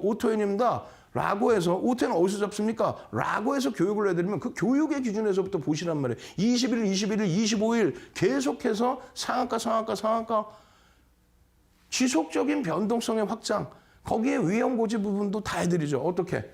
오토엔입니다. 라고 해서 오토엔 어디서 잡습니까? 라고 해서 교육을 해드리면 그 교육의 기준에서부터 보시란 말이에요. 20일, 21일, 25일 계속해서 상한가 지속적인 변동성의 확장, 거기에 위험 고지 부분도 다 해드리죠. 어떻게?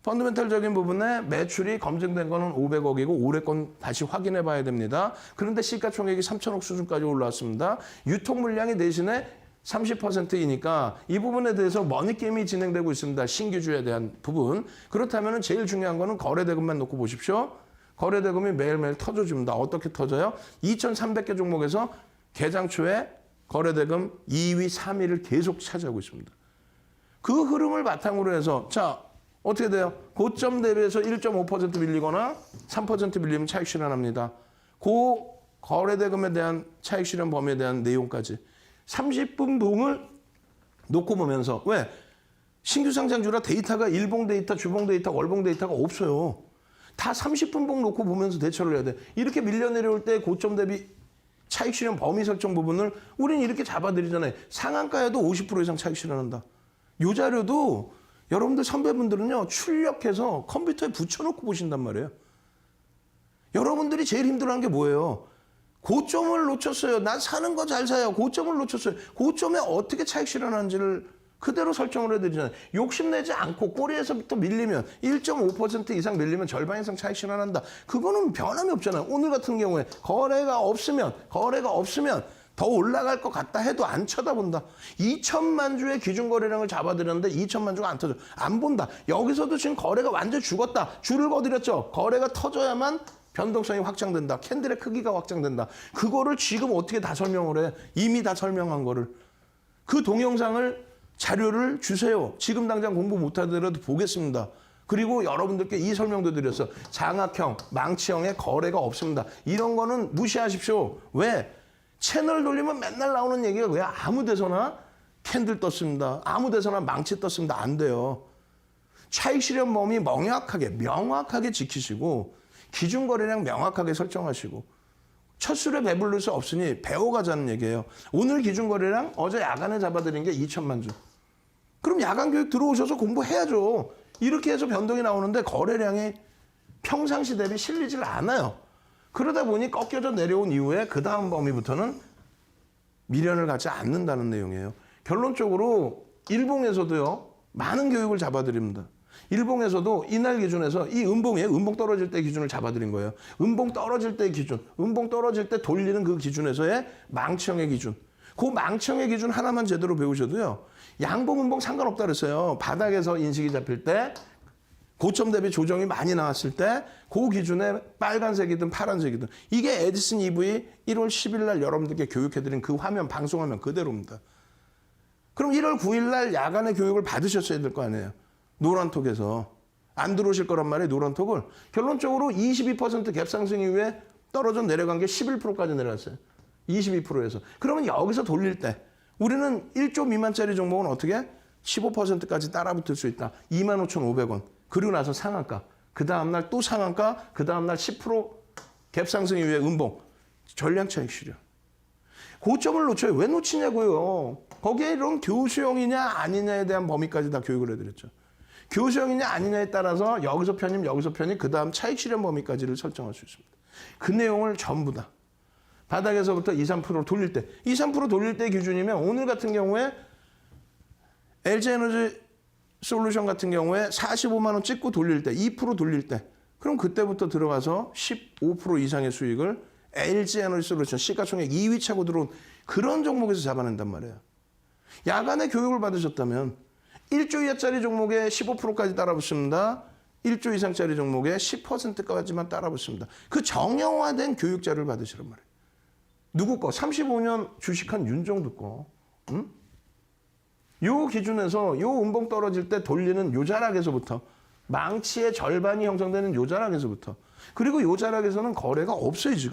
펀더멘탈적인 부분에 매출이 검증된 거는 500억이고 올해 건 다시 확인해 봐야 됩니다. 그런데 시가총액이 3천억 수준까지 올라왔습니다. 유통 물량이 대신에 30%이니까 이 부분에 대해서 머니게임이 진행되고 있습니다. 신규주에 대한 부분. 그렇다면 제일 중요한 거는 거래대금만 놓고 보십시오. 거래대금이 매일매일 터져줍니다. 어떻게 터져요? 2,300개 종목에서 개장 초에 거래대금 2위, 3위를 계속 차지하고 있습니다. 그 흐름을 바탕으로 해서 자 어떻게 돼요? 고점 대비해서 1.5% 밀리거나 3% 밀리면 차익 실현합니다. 그 거래대금에 대한 차익 실현 범위에 대한 내용까지 30분 봉을 놓고 보면서 왜? 신규 상장주라 데이터가 일봉 데이터, 주봉 데이터, 월봉 데이터가 없어요. 다 30분 봉 놓고 보면서 대처를 해야 돼. 이렇게 밀려 내려올 때 고점 대비 차익 실현 범위 설정 부분을 우리는 이렇게 잡아드리잖아요. 상한가에도 50% 이상 차익 실현한다. 이 자료도 여러분들 선배분들은요. 출력해서 컴퓨터에 붙여놓고 보신단 말이에요. 여러분들이 제일 힘들어하는 게 뭐예요? 고점을 놓쳤어요. 난 사는 거 잘 사요. 고점을 놓쳤어요. 고점에 어떻게 차익 실현하는지를 그대로 설정을 해드리잖아요. 욕심내지 않고 꼬리에서부터 밀리면 1.5% 이상 밀리면 절반 이상 차익 실현한다. 그거는 변함이 없잖아요. 오늘 같은 경우에 거래가 없으면 더 올라갈 것 같다 해도 안 쳐다본다. 2천만 주의 기준 거래량을 잡아드렸는데 2천만 주가 안 터져. 안 본다. 여기서도 지금 거래가 완전히 죽었다. 줄을 거드렸죠. 거래가 터져야만 변동성이 확장된다. 캔들의 크기가 확장된다. 그거를 지금 어떻게 다 설명을 해? 이미 다 설명한 거를. 그 동영상을 자료를 주세요. 지금 당장 공부 못하더라도 보겠습니다. 그리고 여러분들께 이 설명도 드렸어. 장악형, 망치형의 거래가 없습니다. 이런 거는 무시하십시오. 왜? 채널 돌리면 맨날 나오는 얘기가 왜 아무 데서나 캔들 떴습니다. 아무 데서나 망치 떴습니다. 안 돼요. 차익 실현 범위 명확하게 지키시고 기준 거래량 명확하게 설정하시고 첫 술에 배부를 수 없으니 배워가자는 얘기예요. 오늘 기준 거래량 어제 야간에 잡아드린 게 2천만 주. 그럼 야간 교육 들어오셔서 공부해야죠. 이렇게 해서 변동이 나오는데 거래량이 평상시 대비 실리질 않아요. 그러다 보니 꺾여져 내려온 이후에 그 다음 범위부터는 미련을 갖지 않는다는 내용이에요. 결론적으로 일봉에서도요. 많은 교육을 잡아드립니다. 일봉에서도 이날 기준에서 이 음봉 떨어질 때 기준을 잡아드린 거예요. 음봉 떨어질 때 기준, 음봉 떨어질 때 돌리는 그 기준에서의 망치형의 기준. 그 망치형의 기준 하나만 제대로 배우셔도요. 양봉, 음봉 상관없다 그랬어요. 바닥에서 인식이 잡힐 때 고점 대비 조정이 많이 나왔을 때 그 기준에 빨간색이든 파란색이든 이게 에디슨 EV 1월 10일 날 여러분들께 교육해드린 그 화면, 방송화면 그대로입니다. 그럼 1월 9일 날 야간에 교육을 받으셨어야 될 거 아니에요. 노란톡에서. 안 들어오실 거란 말이에요. 노란톡을. 결론적으로 22% 갭상승 이후에 떨어져 내려간 게 11%까지 내려갔어요. 22%에서. 그러면 여기서 돌릴 때 우리는 1조 미만짜리 종목은 어떻게? 15%까지 따라붙을 수 있다. 25,500원. 그리고 나서 상한가. 그 다음날 또 상한가. 그 다음날 10% 갭상승 이후에 음봉. 전량 차익 실현. 고점을 놓쳐요. 왜 놓치냐고요. 거기에 이런 교수형이냐 아니냐에 대한 범위까지 다 교육을 해드렸죠. 교수형이냐 아니냐에 따라서 여기서 편입, 그 다음 차익 실현 범위까지를 설정할 수 있습니다. 그 내용을 전부 다 바닥에서부터 2, 3% 돌릴 때 2, 3% 돌릴 때 기준이면 오늘 같은 경우에 LG에너지 솔루션 같은 경우에 45만 원 찍고 돌릴 때 2% 돌릴 때 그럼 그때부터 들어가서 15% 이상의 수익을 LG에너지 솔루션 시가총액 2위 차고 들어온 그런 종목에서 잡아낸단 말이에요. 야간에 교육을 받으셨다면 1조 이하짜리 종목에 15%까지 따라붙습니다. 1조 이상짜리 종목에 10%까지만 따라붙습니다. 그 정형화된 교육 자료를 받으시란 말이에요. 누구 거? 35년 주식한 윤종두 거. 응? 요 기준에서 요 음봉 떨어질 때 돌리는 요 자락에서부터 망치의 절반이 형성되는 요 자락에서부터 그리고 요 자락에서는 거래가 없어요 지금.